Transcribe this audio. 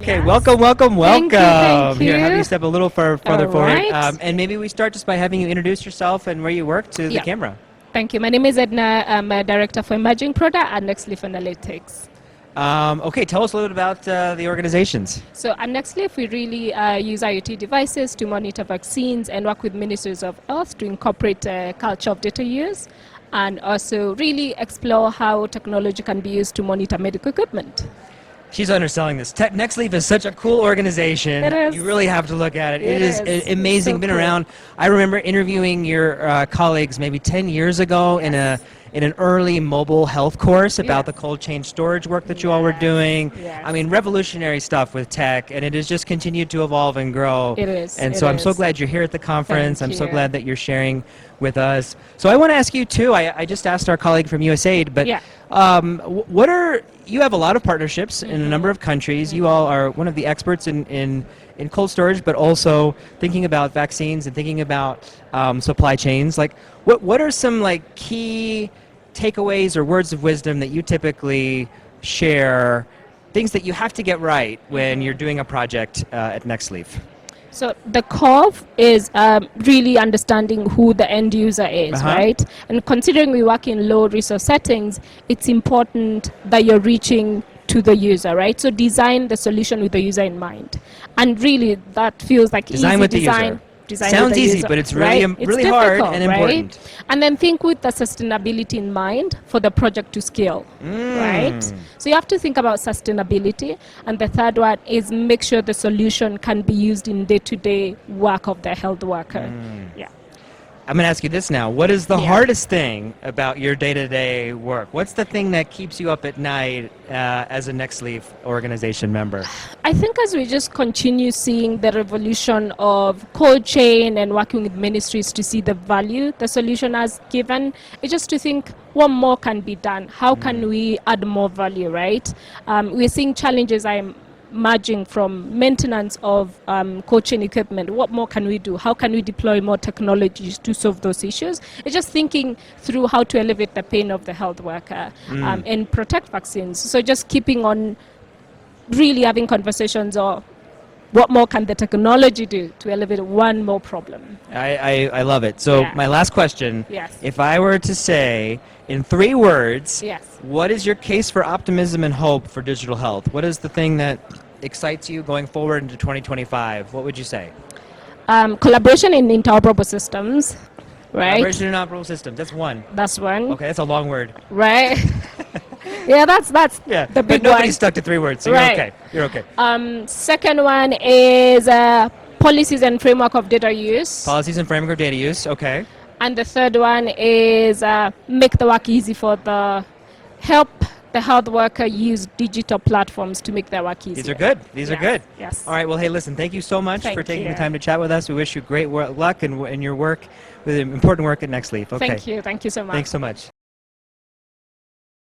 Okay, Yes. welcome. Thank you. Here, have you step a little further forward. right. And maybe we start just by having you introduce yourself and where you work to the Yeah. camera. Thank you. My name is Ednah. I'm a director for emerging product at NextLeaf Analytics. Okay, tell us a little bit about the organizations. So at NextLeaf, we really use IoT devices to monitor vaccines and work with ministries of health to incorporate a culture of data use and also really explore how technology can be used to monitor medical equipment. She's underselling this. NextLeaf is such a cool organization. It is. You really have to look at it. It is is. amazing. So Been cool. around. I remember interviewing your colleagues maybe 10 years ago in an early mobile health course about Yes. the cold chain storage work that you all were doing. Yes. I mean, revolutionary stuff with tech, and it has just continued to evolve and grow. It is. And It so I'm so is. glad you're here at the conference. Thank I'm so you. glad that you're sharing with us. So I want to ask you too. I just asked our colleague from USAID, but Yeah. what are you have a lot of partnerships in a number of countries. You all are one of the experts in cold storage, but also thinking about vaccines and thinking about supply chains. Like, what are some like key takeaways or words of wisdom that you typically share? Things that you have to get right when you're doing a project at NextLeaf. So the core is really understanding who the end user is, right? And considering we work in low resource settings, it's important that you're reaching to the user, right? So design the solution with the user in mind. And really that feels like Design easy with the design. user. Design Sounds with the easy, user, but it's really, right? really hard difficult, and right? important. And then think with the sustainability in mind for the project to scale, right? So you have to think about sustainability. And the third one is make sure the solution can be used in day-to-day work of the health worker. Yeah. I'm going to ask you this now. What is the Yeah. hardest thing about your day-to-day work? What's the thing that keeps you up at night as a NextLeaf organization member? I think as we just continue seeing the revolution of cold chain and working with ministries to see the value the solution has given, it's just to think what more can be done? How can we add more value, right? We're seeing challenges emerging from maintenance of cold chain equipment. What more can we do? How can we deploy more technologies to solve those issues? It's just thinking through how to elevate the pain of the health worker and protect vaccines. So just keeping on really having conversations or what more can the technology do to elevate one more problem? I love it. So Yeah. my last question, Yes. if I were to say in 3 words, Yes. what is your case for optimism and hope for digital health? What is the thing that excites you going forward into 2025? What would you say? Collaboration in interoperable systems, right? Collaboration and operable systems. That's one. That's one, Okay, that's a long word. right? Yeah, that's Yeah, the big but nobody's one. stuck to 3 words, so Right. you're okay. Second one is policies and framework of data use. Policies and framework of data use. Okay. And the third one is make the work easy for help the health worker use digital platforms to make their work easier. These are good. These are Yes, good. yes. All right. Well, hey, listen. Thank you so much Thank for taking you. the time to chat with us. We wish you great luck in your work with important work at NextLeaf. Okay. Thank you so much. Thanks so much.